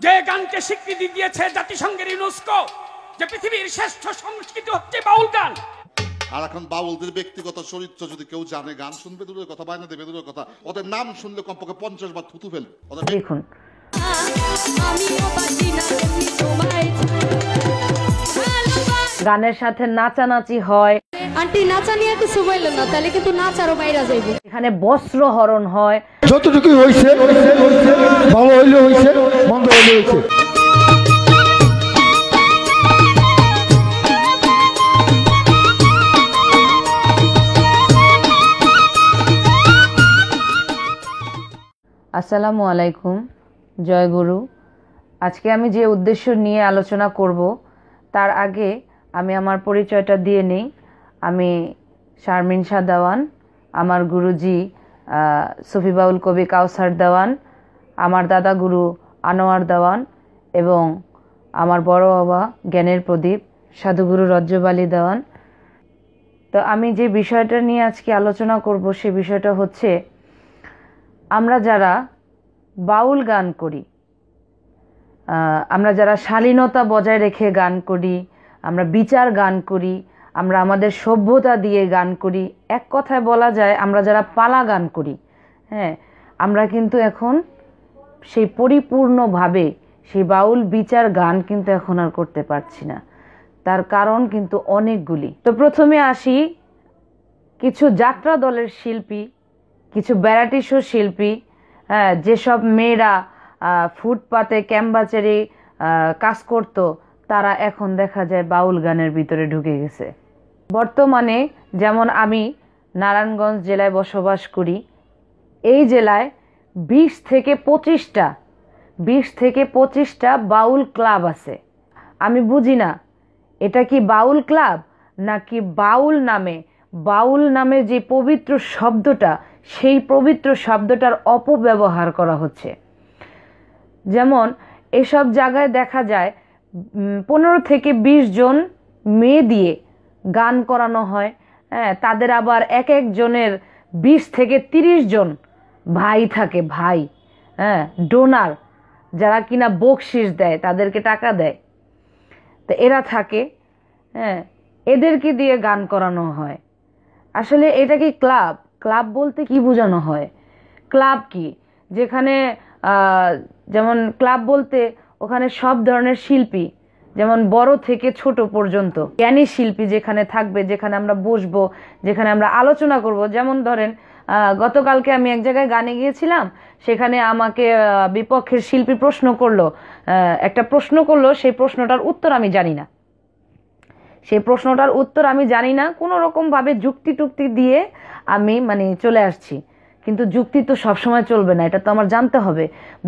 যে গানকে স্বীকৃতি দিয়েছে জাতিসংঘের ইউনেস্কো, যে পৃথিবীর শ্রেষ্ঠ সংস্কৃতি হচ্ছে বাউল গান। আর এখন বাউলদের ব্যক্তিগত চরিত্র যদি কেউ জানে, গান শুনবে দূরের কথা, বায়না দেবে দূরের কথা, ওদের নাম শুনলে কমপক্ষে 50 বার থুতু ফেলবে। দেখুন গানের সাথে নাচানাচি হয়, আন্টি নাচা নিয়ে কিছু বললেন না, তাহলে কিন্তু নাচ আরো বাইরে যাইবে। এখানে বস্ত্র হরণ হয়, যতটুকু হয়েছে ভালো হইলে হয়েছে, মন্দ হইলে হয়েছে। আসসালামু আলাইকুম, জয় গুরু। আজকে আমি যে উদ্দেশ্য নিয়ে আলোচনা করব তার আগে আমি আমার পরিচয়টা দিয়ে নেই। আমি শারমিন শাহ দেওয়ান, আমার গুরুজি সুফি বাউল কবি কাউসার দেওয়ান, আমার দাদা গুরু আনোয়ার দেওয়ান এবং আমার বড় বাবা জ্ঞানের প্রদীপ সাধুগুরু রজ্জব আলী দেওয়ান। তো আমি যে বিষয়টা নিয়ে আজকে আলোচনা করব সে বিষয়টা হচ্ছে, আমরা যারা বাউল গান করি, আমরা যারা শালীনতা বজায় রেখে গান করি, আমরা বিচার গান করি, আমরা আমাদের সভ্যতা দিয়ে গান করি, এক কথায় বলা যায় আমরা যারা পালা গান করি, হ্যাঁ, আমরা কিন্তু এখন সেই পরিপূর্ণভাবে সেই বাউল বিচার গান কিন্তু এখন আর করতে পারছি না। তার কারণ কিন্তু অনেকগুলি। তো প্রথমে আসি, কিছু যাত্রা দলের শিল্পী, কিছু ভ্যারাইটি শো শিল্পী, হ্যাঁ, যেসব মেয়েরা ফুটপাতে ক্যাম্বাচেরি কাজ করত, তারা এখন দেখা যায় বাউল গানের ভিতরে ঢুকে গেছে। বর্তমানে যেমন আমি নারায়ণগঞ্জ জেলায় বসবাস করি, এই জেলায় 20 থেকে 25টা বাউল ক্লাব আছে। আমি বুঝি না এটা কি বাউল ক্লাব নাকি বাউল নামে যে পবিত্র শব্দটা, সেই পবিত্র শব্দটার অপব্যবহার করা হচ্ছে। যেমন এসব জায়গায় দেখা যায় 15 থেকে 20 জন মেয়ে দিয়ে গান করানো হয়, হ্যাঁ, তাদের আবার এক একজনের 20 থেকে 30 জন ভাই থাকে, ভাই, হ্যাঁ, ডোনার, যারা কিনা বকশিস দেয়, তাদেরকে টাকা দেয়। তো এরা থাকে, হ্যাঁ, এদেরকে দিয়ে গান করানো হয়। আসলে এটা কি ক্লাব? ক্লাব বলতে কি বোঝানো হয়? ক্লাব কি? যেখানে যেমন ক্লাব বলতে ওখানে সব ধরনের শিল্পী, যেমন বড় থেকে ছোট পর্যন্ত জ্ঞানী শিল্পী যেখানে থাকবে, যেখানে আমরা বসবো, যেখানে আমরা আলোচনা করব। যেমন ধরেন গতকালকে আমি এক জায়গায় গানে গিয়েছিলাম, সেখানে আমাকে বিপক্ষের শিল্পী একটা প্রশ্ন করলো, সেই প্রশ্নটার উত্তর আমি জানি না। কোনো রকমভাবে যুক্তি টুক্তি দিয়ে আমি চলে আসছি। কিন্তু যুক্তি তো সবসময় চলবে না, এটা তো আমার জানতে হবে।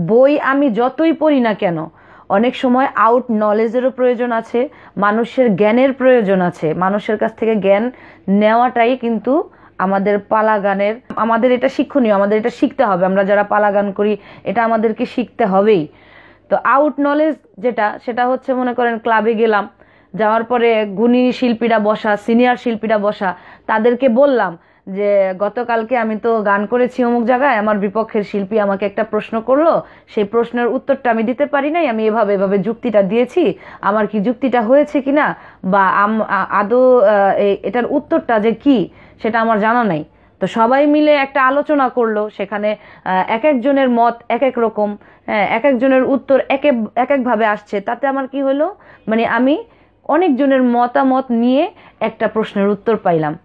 বই আমি যতই পড়ি না কেন, অনেক সময় আউট নলেজেরও প্রয়োজন আছে, মানুষের জ্ঞানের প্রয়োজন আছে। মানুষের কাছ থেকে জ্ঞান নেওয়াটাই কিন্তু আমাদের পালা গানের, আমাদের এটা শিক্ষণীয়, আমাদের এটা শিখতে হবে। আমরা যারা পালা গান করি এটা আমাদেরকে শিখতে হবেই। তো আউট নলেজ সেটা হচ্ছে, মনে করেন ক্লাবে গেলাম, যাওয়ার পরে গুণী শিল্পীরা বসা, সিনিয়র শিল্পীরা বসা, তাদেরকে বললাম যে গতকালকে আমি তো গান করেছি অমুক জায়গায়, আমার বিপক্ষের শিল্পী আমাকে একটা প্রশ্ন করলো, সেই প্রশ্নের উত্তরটা আমি দিতে পারি নাই, আমি এভাবে যুক্তিটা দিয়েছি, আমার কি যুক্তিটা হয়েছে কিনা বা আদৌ এটার উত্তরটা যে কি সেটা আমার জানা নাই। তো সবাই মিলে একটা আলোচনা করলো, সেখানে এক একজনের মত এক এক রকম, হ্যাঁ, এক একজনের উত্তর এক একভাবে আসছে। তাতে আমার কি হলো, আমি অনেকজনের মতামত নিয়ে একটা প্রশ্নের উত্তর পাইলাম।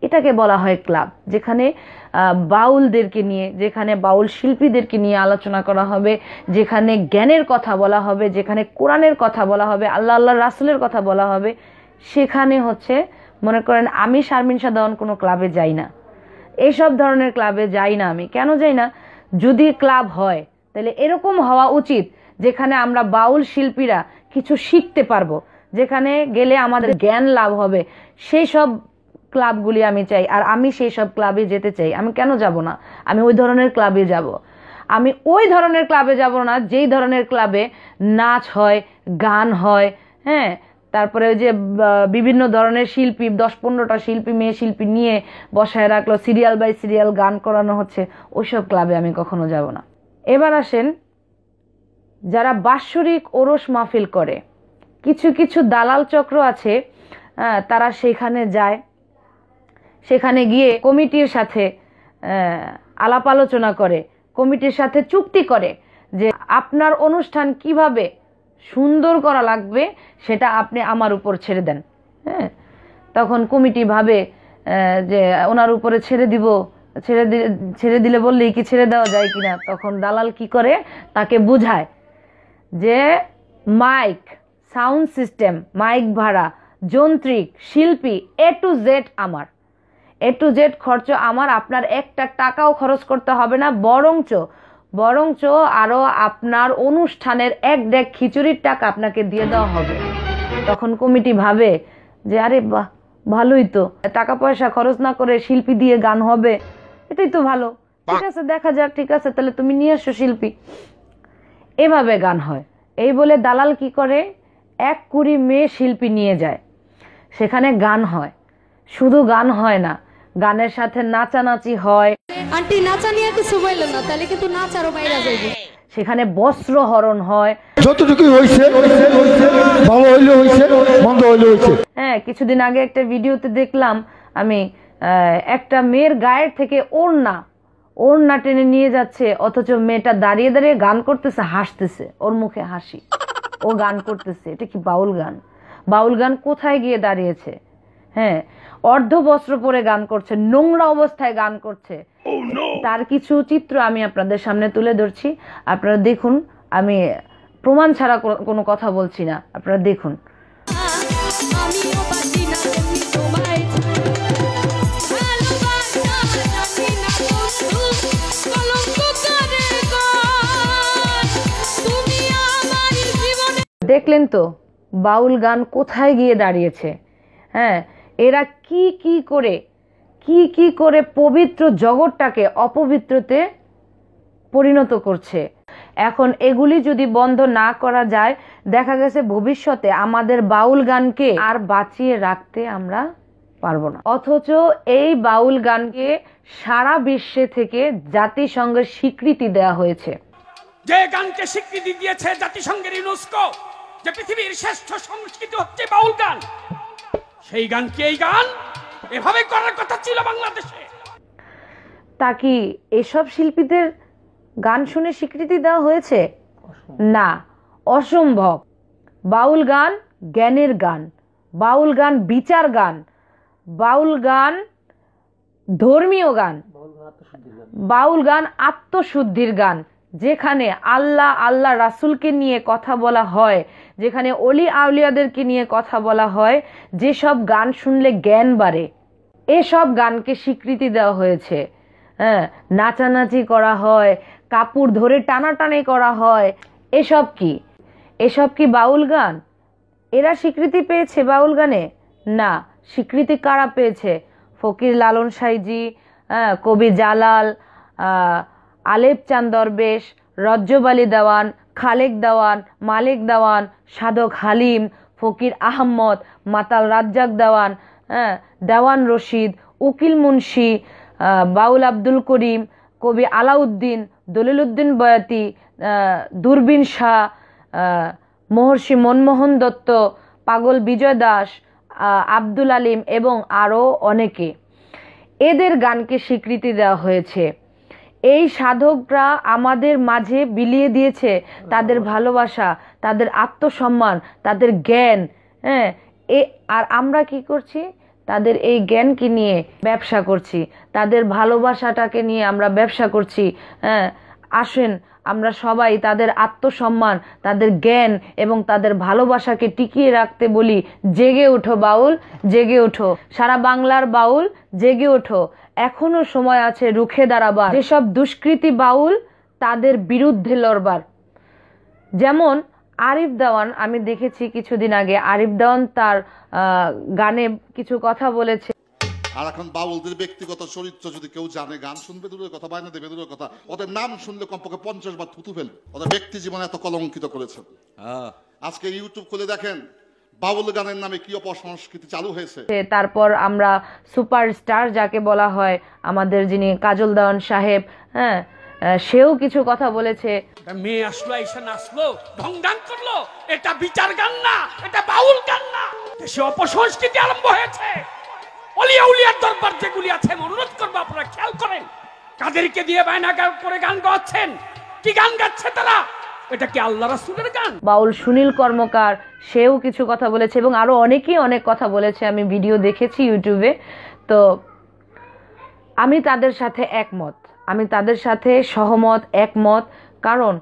এটাকে বলা হয় ক্লাব, যেখানে বাউলদেরকে নিয়ে, যেখানে বাউল শিল্পীদেরকে নিয়ে আলোচনা করা হবে, যেখানে জ্ঞানের কথা বলা হবে, যেখানে কোরআনের কথা বলা হবে, আল্লাহ রাসূলের কথা বলা হবে। সেখানে হচ্ছে, মনে করেন আমি শারমিন শাহ দেওয়ান কোনো ক্লাবে যাই না, এইসব ধরনের ক্লাবে যাই না। আমি কেন যাই না? যদি ক্লাব হয় তাহলে এরকম হওয়া উচিত যেখানে আমরা বাউল শিল্পীরা কিছু শিখতে পারবো, যেখানে গেলে আমাদের জ্ঞান লাভ হবে, সেই সব ক্লাবগুলি আমি চাই। আর আমি সেই সব ক্লাবে যেতে চাই। আমি কেন যাব না? আমি ওই ধরনের ক্লাবে যাব। আমি ওই ধরনের ক্লাবে যাব না যেই ধরনের ক্লাবে নাচ হয়, গান হয়, হ্যাঁ, তারপরে ওই যে বিভিন্ন ধরনের শিল্পী, 10-15টা শিল্পী, মেয়ে শিল্পী নিয়ে বসায় রাখলো, সিরিয়াল বাই সিরিয়াল গান করানো হচ্ছে, ওইসব ক্লাবে আমি কখনো যাব না। এবার আসেন যারা বাৎসরিক ওরস মাহফিল করে, কিছু কিছু দালাল চক্র আছে, তারা সেখানে যায়, সেখানে গিয়ে কমিটির সাথে আলাপ আলোচনা করে, কমিটির সাথে চুক্তি করে যে আপনার অনুষ্ঠান কিভাবে সুন্দর করা লাগবে সেটা আপনি আমার উপর ছেড়ে দেন। হ্যাঁ, তখন কমিটি ভাবে যে ওনার উপরে ছেড়ে দিলে বললেই কি ছেড়ে দেওয়া যায় কিনা। তখন দালাল কি করে, তাকে বুঝায় যে মাইক, সাউন্ড সিস্টেম, মাইক ভাড়া, যন্ত্রিক, শিল্পী, A to Z আমার, A to Z খরচ আমার, আপনার একটা টাকাও খরচ করতে হবে না, বরঞ্চ আরো আপনার অনুষ্ঠানের এক ডেক খিচুড়ির টাকা আপনাকে দিয়ে দেওয়া হবে। তখন কমিটি ভাবে যে আরে বাহ, ভালোই তো, টাকা পয়সা খরচ না করে শিল্পী দিয়ে গান হবে, এটাই তো ভালো, ঠিক আছে দেখা যাক, ঠিক আছে তাহলে তুমি নিয়ে এসো শিল্পী। এভাবে গান হয়। এই বলে দালাল কি করে, 1 কুড়ি মেয়ে শিল্পী নিয়ে যায়, সেখানে গান হয়। শুধু গান হয় না, গানের সাথে নাচানাচি হয়, আন্টি নাচা নিয়ে কিছু বললো না, তাহলে কিন্তু নাচ আরো বাইরে যাইবে। সেখানে বস্ত্র হরণ হয়। যতটুকু হয়েছে ভালো হইলে হয়েছে, মন্দ হইলে হয়েছে। হ্যাঁ, কিছুদিন আগে একটা ভিডিওতে দেখলাম আমি, একটা মেয়ের গায়ের থেকে ওড়না টেনে নিয়ে যাচ্ছে, অথচ মেয়েটা দাঁড়িয়ে দাঁড়িয়ে গান করতেছে, হাসতেছে, ওর মুখে হাসি, ও গান করতেছে। এটা কি বাউল গান? বাউল গান কোথায় গিয়ে দাঁড়িয়েছে? হ্যাঁ, অর্ধ বস্ত্র পরে গান করছে, নোংরা অবস্থায় গান করছে। তার কিছু চিত্র আমি আপনাদের সামনে তুলে ধরছি, আপনারা দেখুন। আমি প্রমাণ ছাড়া কোনো কথা বলছি না, আপনারা দেখুন। আমিও পারি না তুমি তোমায় ভালোবাসা জানি না বন্ধু, কলঙ্ক করে গান, তুমি আমার জীবনে। দেখলেন তো বাউল গান কোথায় গিয়ে দাঁড়িয়েছে? হ্যাঁ, এরা কি করে পবিত্র জগৎটাকে অপবিত্রতে পরিণত করছে। এখন এগুলি যদি বন্ধ না করা যায়, দেখা গেছে ভবিষ্যতে আমাদের বাউল গানকে আর বাঁচিয়ে রাখতে আমরা পারবো না। অথচ এই বাউল গানকে সারা বিশ্বে থেকে জাতিসংঘের স্বীকৃতি দেওয়া হয়েছে। যে গানকে স্বীকৃতি দিয়েছে জাতিসংঘের ইউনেস্কো, যে পৃথিবীর শ্রেষ্ঠ সংস্কৃতি হচ্ছে বাউল গান, সেই গান কি এই গান এভাবে করার কথা ছিল বাংলাদেশে? তা কি এসব শিল্পীদের গান শুনে স্বীকৃতি দেওয়া হয়েছে? না, অসম্ভব। বাউল গান জ্ঞানের গান, বাউল গান বিচার গান, বাউল গান ধর্মীয় গান, বাউল গান আত্মশুদ্ধির গান, যেখানে আল্লাহ রাসূলকে নিয়ে কথা বলা হয়, যেখানে অলি আউলিয়াদেরকে নিয়ে কথা বলা হয়, যেসব গান শুনলে জ্ঞান বাড়ে, এসব গানকে স্বীকৃতি দেওয়া হয়েছে। হ্যাঁ, নাচানাচি করা হয়, কাপড় ধরে টানাটানি করা হয়, এসব কি বাউল গান? এরা স্বীকৃতি পেয়েছে বাউল গানে? না, স্বীকৃতি কারা পেয়েছে? ফকির লালন সাইজি, কবি জালাল, আলেপ চাঁদ দরবেশ, রজ্জব আলী দেওয়ান, খালেক দেওয়ান, মালেক দেওয়ান, সাধক হালিম, ফকির আহমদ, মাতাল রাজ্জাক দেওয়ান, দেওয়ান রশিদ, উকিল মুন্সি, বাউল আব্দুল করিম, কবি আলাউদ্দিন, দলিলউদ্দিন বয়াতি, দূরবীন শাহ, মহর্ষি মনমোহন দত্ত, পাগল বিজয় দাস, আব্দুল আলিম এবং আরও অনেকে। এদের গানকে স্বীকৃতি দেওয়া হয়েছে। এই সাধকরা আমাদের মাঝে বিলিয়ে দিয়েছে তাদের ভালোবাসা, তাদের আত্মসম্মান, তাদের জ্ঞান। হ্যাঁ, আর আমরা কি করছি? তাদের এই জ্ঞানকে নিয়ে ব্যবসা করছি, তাদের ভালোবাসাটাকে নিয়ে আমরা ব্যবসা করছি। হ্যাঁ, আসেন আমরা সবাই তাদের আত্মসম্মান, তাদের জ্ঞান এবং তাদের ভালোবাসাকে টিকিয়ে রাখতে বলি, জেগে ওঠো বাউল, জেগে ওঠো, সারা বাংলার বাউল জেগে ওঠো, এখনো সময় আছে রুখে দাঁড়াবার। যেসব দুষ্কৃতী বাউল তাদের বিরুদ্ধে লড়বার। যেমন আরিফ দেওয়ান, আমি দেখেছি কিছুদিন আগে আরিফ দেওয়ান তার গানে কিছু কথা বলেছে। আর এখন বাউলদের ব্যক্তিগত চরিত্র যদি কেউ জানে, গান শুনবে দূরের কথা, বায়না দেবে দূরের কথা, ওদের নাম শুনলে কমপক্ষে 50 বার থুতু ফেলবে। ওদের ব্যক্তি জীবনে এত কলঙ্কিত করেছেন। আজকে ইউটিউব খুলে দেখেন বাউল গানের নামে কি অপসংস্কৃতি চালু হয়েছে। তারপর আমরা সুপারস্টার যাকে বলা হয়, আমাদের যিনি কাজল দেওয়ান সাহেব, হ্যাঁ, সেও কিছু কথা বলেছে। একটা মেয়ে আসলো, এসে নাচলো, ঢং ঢং করলো, এটা বিচার গান না, এটা বাউল গান না। দেশে অপসংস্কৃতি আরম্ভ হয়েছে। অলিয়া উলিয়ার দরবার যেগুলি আছে, অনুরোধ করবো আপনারা খেয়াল করেন, কাদেরকে দিয়ে বায়না করে গান গাচ্ছেন, কি গান গাচ্ছে তারা? এটা কি আল্লাহ রাসূলের গান? বাউল সুনীল কর্মকার সেও কিছু কথা বলেছে এবং আরো অনেকেই অনেক কথা বলেছে, আমি ভিডিও দেখেছি ইউটিউবে। তো আমি তাদের সাথে একমত, আমি তাদের সাথে সহমত, একমত। কারণ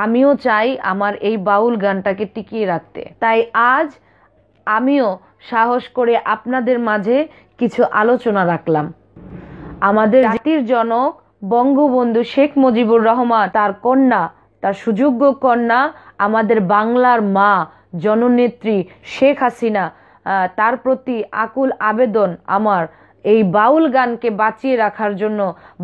আমিও চাই আমার এই বাউল গানটাকে টিকিয়ে রাখতে। তাই আজ আমিও সাহস করে আপনাদের মাঝে কিছু আলোচনা রাখলাম। আমাদের জাতির জনক বঙ্গবন্ধু শেখ মুজিবুর রহমান, তার কন্যা, তার সুযোগ্য কন্যা, আমাদের বাংলার মা জননেত্রী শেখ হাসিনা, তার প্রতি আকুল আবেদন আমার এই বাউল গানকে বাঁচিয়ে রাখার জন্য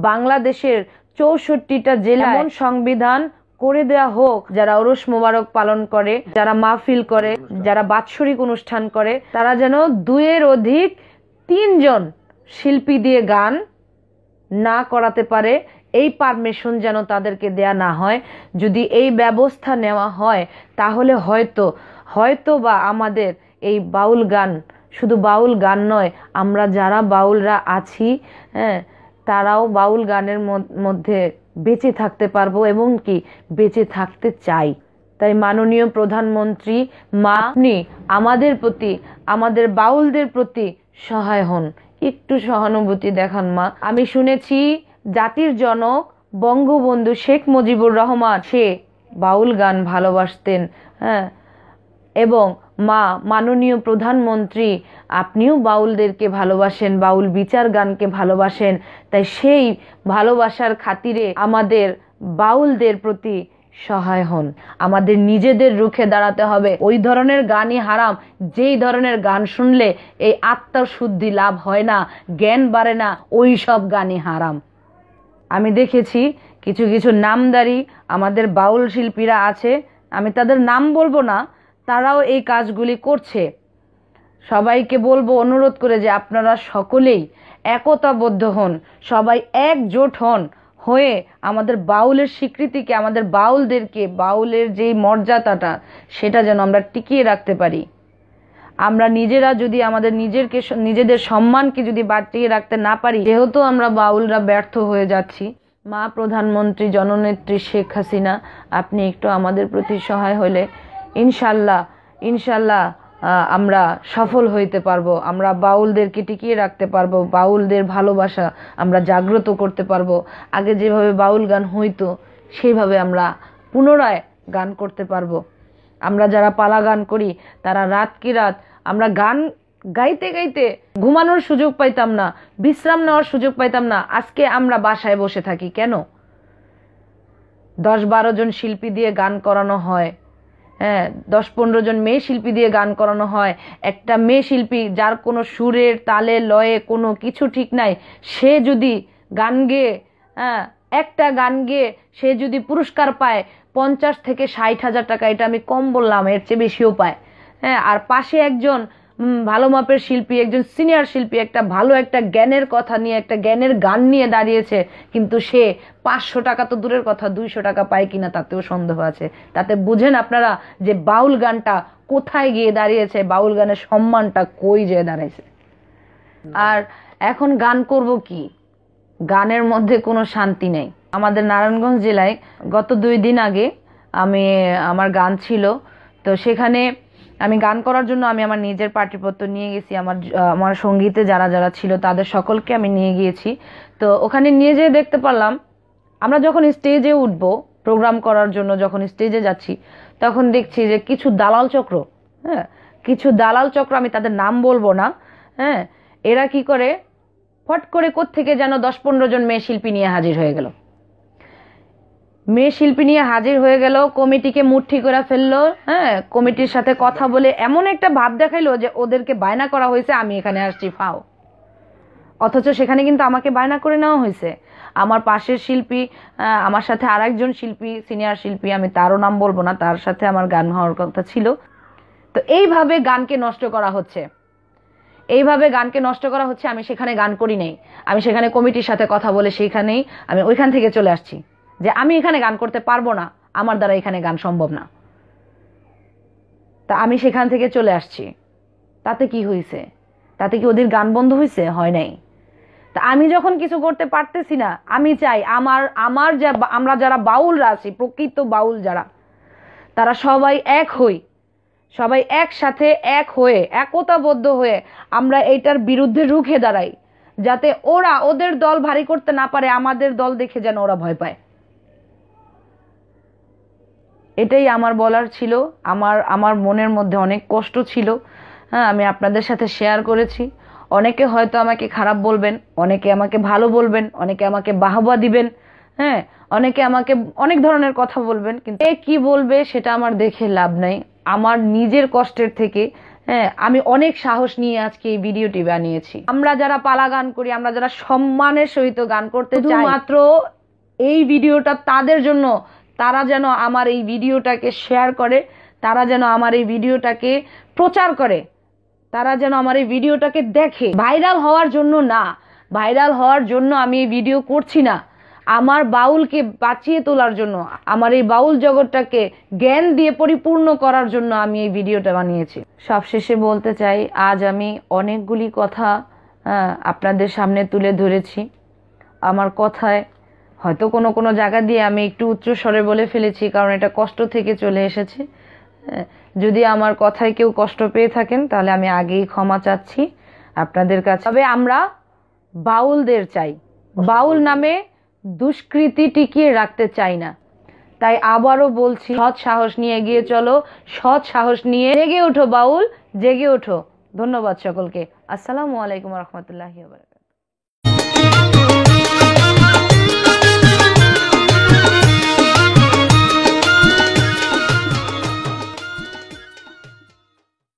বাংলাদেশের 64টা জেলা এমন সংবিধান করে দেয়া হোক, যারা ওরস মোবারক পালন করে, যারা মাহফিল করে, যারা বাৎসরিক অনুষ্ঠান করে, তারা যেন 2-এর অধিক 3 জন শিল্পী দিয়ে গান না করাতে পারে, এই পারমিশন যেন তাদেরকে দেয়া না হয়। যদি এই ব্যবস্থা নেওয়া হয় তাহলে হয়তো বা আমাদের এই বাউল গান, শুধু বাউল গান নয়, আমরা যারা বাউলরা আছি, হ্যাঁ, তারাও বাউল গানের মধ্যে বেঁচে থাকতে পারবো এবং কি বেঁচে থাকতে চাই। তাই মাননীয় প্রধানমন্ত্রী মা, আপনি আমাদের প্রতি, আমাদের বাউলদের প্রতি সহায় হন, একটু সহানুভূতি দেখান মা। আমি শুনেছি জাতির জনক বঙ্গবন্ধু শেখ মুজিবুর রহমান সে বাউল গান ভালোবাসতেন, হ্যাঁ, এবং মা মাননীয় প্রধানমন্ত্রী আপনিও বাউলদেরকে ভালোবাসেন, বাউল বিচার গানকে ভালোবাসেন। তাই সেই ভালোবাসার খাতিরে আমাদের বাউলদের প্রতি সহায় হন। আমাদের নিজেদের রুখে দাঁড়াতে হবে। ওই ধরনের গানই হারাম যেই ধরনের গান শুনলে এই আত্মার শুদ্ধি লাভ হয় না, জ্ঞান বাড়ে না, ওই সব গানই হারাম। আমি দেখেছি কিছু নামদারি আমাদের বাউল শিল্পীরা আছে, আমি তাদের নাম বলবো না, তারাও এই কাজগুলি করছে। সবাইকে বলবো, অনুরোধ করে, যে আপনারা সকলেই একতাবদ্ধ হন, সবাই একজোট হয়ে আমাদের বাউলের স্বীকৃতিকে, আমাদের বাউলদেরকে, বাউলের যেই মর্যাদাটা, সেটা যেন আমরা টিকিয়ে রাখতে পারি। আমরা নিজেরা যদি আমাদের নিজেদের সম্মানকে যদি বাঁচিয়ে রাখতে না পারি, যেহেতু আমরা বাউলরা ব্যর্থ হয়ে যাচ্ছি। মা প্রধানমন্ত্রী জননেত্রী শেখ হাসিনা, আপনি একটু আমাদের প্রতি সহায় হলে ইনশাল্লাহ আমরা সফল হইতে পারবো, আমরা বাউলদেরকে টিকিয়ে রাখতে পারবো, বাউলদের ভালোবাসা আমরা জাগ্রত করতে পারবো। আগে যেভাবে বাউল গান হইতো সেইভাবে আমরা পুনরায় গান করতে পারবো। আমরা যারা পালা গান করি তারা রাত কি রাত আমরা গান গাইতে গাইতে ঘুমানোর সুযোগ পাইতাম না, বিশ্রাম নেওয়ার সুযোগ পাইতাম না। আজকে আমরা বাসায় বসে থাকি কেন? 10-12 জন শিল্পী দিয়ে গান করানো হয়, হ্যাঁ, 10-15 জন মেয়ে শিল্পী দিয়ে গান করানো হয়। একটা মেয়ে শিল্পী যার কোনো সুরের তালে লয়ে কোনো কিছু ঠিক নাই, সে যদি গান গেয়ে, হ্যাঁ, একটা গান গেয়ে সে যদি পুরস্কার পায় 50 থেকে 60,000 টাকা, এটা আমি কম বললাম, এর চেয়ে বেশিও পায়, হ্যাঁ। আর পাশে একজন ভালো মাপের শিল্পী, একজন সিনিয়র শিল্পী একটা ভালো একটা জ্ঞানের কথা নিয়ে, একটা জ্ঞানের গান নিয়ে দাঁড়িয়েছে, কিন্তু সে 500 টাকা তো দূরের কথা, 200 টাকা পায় কিনা তাতেও সন্দেহ আছে। তাতে বুঝেন আপনারা যে বাউল গানটা কোথায় গিয়ে দাঁড়িয়েছে, বাউল গানের সম্মানটা কই যেয়ে দাঁড়াইছে। আর এখন গান করব কি? গানের মধ্যে কোনো শান্তি নেই। আমাদের নারায়ণগঞ্জ জেলায় গত 2 দিন আগে আমার গান ছিল, তো সেখানে আমি গান করার জন্য আমি আমার নিজের পাটিপত্র নিয়ে গেছি, আমার সঙ্গীতে যারা ছিল তাদের সকলকে আমি নিয়ে গিয়েছি। তো ওখানে নিয়ে যেয়ে দেখতে পারলাম, আমরা যখন স্টেজে উঠবো প্রোগ্রাম করার জন্য, যখন স্টেজে যাচ্ছি, তখন দেখছি যে কিছু দালাল চক্র, হ্যাঁ, কিছু দালাল চক্র, আমি তাদের নাম বলবো না, হ্যাঁ, এরা কি করে, ফট করে কোত্থেকে যেন 10-15 জন মেয়ে শিল্পী নিয়ে হাজির হয়ে গেল। মেয়ে শিল্পী নিয়ে হাজির হয়ে গেল, কমিটিকে মুঠি করে ফেললো, হ্যাঁ, কমিটির সাথে কথা বলে এমন একটা ভাব দেখাইলো যে ওদেরকে বায়না করা হয়েছে আমি এখানে আসছি ফাও। অথচ সেখানে কিন্তু আমাকে বায়না করে নেওয়া হয়েছে। আমার পাশের শিল্পী, আমার সাথে আরেকজন শিল্পী, সিনিয়র শিল্পী, আমি তারও নাম বলবো না, তার সাথে আমার গান হওয়ার কথা ছিল। তো এইভাবে গানকে নষ্ট করা হচ্ছে। এইভাবে গানকে নষ্ট করা হচ্ছে। আমি সেখানে গান করি নাই, আমি সেখানে কমিটির সাথে কথা বলে সেইখানেই আমি ওইখান থেকে চলে আসছি যে আমি এখানে গান করতে পারবো না, আমার দ্বারা এখানে গান সম্ভব না। তা আমি সেখান থেকে চলে আসছি। তাতে কি হয়েছে? তাতে কি ওদের গান বন্ধ হয়েছে? হয় নাই। তা আমি যখন কিছু করতে পারতেছি না, আমি চাই আমরা যারা বাউলরা আছি, প্রকৃত বাউল যারা, তারা সবাই এক হই, সবাই একসাথে এক হয়ে একতাবদ্ধ হয়ে আমরা এইটার বিরুদ্ধে রুখে দাঁড়াই, যাতে ওরা ওদের দল ভারী করতে না পারে, আমাদের দল দেখে যেন ওরা ভয় পায়। এটাই আমার বলার ছিল। আমার মনের মধ্যে অনেক কষ্ট ছিল। হ্যাঁ, আমি আপনাদের সাথে শেয়ার করেছি। অনেকে হয়তো আমাকে খারাপ বলবেন, অনেকে আমাকে ভালো বলবেন, অনেকে আমাকে বাহবা দিবেন, হ্যাঁ, অনেকে আমাকে অনেক ধরনের কথা বলবেন, কিন্তু কে কি বলবে সেটা আমার দেখে লাভ নাই। আমার নিজের কষ্টের থেকে হ্যাঁ আমি অনেক সাহস নিয়ে আজকে এই ভিডিওটি বানিয়েছি। আমরা যারা পালা গান করি, আমরা যারা সম্মানের সহিত গান করতে চাই, মাত্র এই ভিডিওটা তাদের জন্য, তারা যেন আমার এই ভিডিওটাকে শেয়ার করে, তারা যেন আমার এই ভিডিওটাকে প্রচার করে, তারা যেন আমার এই ভিডিওটাকে দেখে। ভাইরাল হওয়ার জন্য না, ভাইরাল হওয়ার জন্য আমি এই ভিডিও করছি না, আমার বাউলকে বাঁচিয়ে তোলার জন্য, আমার এই বাউল জগৎটাকে জ্ঞান দিয়ে পরিপূর্ণ করার জন্য আমি এই ভিডিওটা বানিয়েছি। সবশেষে বলতে চাই, আজ আমি অনেকগুলি কথা আপনাদের সামনে তুলে ধরেছি। আমার কথায় হয়তো কোনো কোনো জায়গা দিয়ে আমি একটু উচ্চ স্বরে বলে ফেলেছি, কারণ এটা কষ্ট থেকে চলে এসেছে। যদি আমার কথায় কেউ কষ্ট পেয়ে থাকেন তাহলে আমি আগেই ক্ষমা চাচ্ছি আপনাদের কাছে। তবে আমরা বাউলদের চাই, বাউল নামে দুষ্কৃতি টিকিয়ে রাখতে চাই না। তাই আবারও বলছি, সৎ সাহস নিয়ে এগিয়ে চলো, সৎ সাহস নিয়ে জেগে ওঠো বাউল, জেগে ওঠো। ধন্যবাদ সকলকে। আসসালামু আলাইকুম রহমতুল্লাহি ওয়া বারাকাতুহু।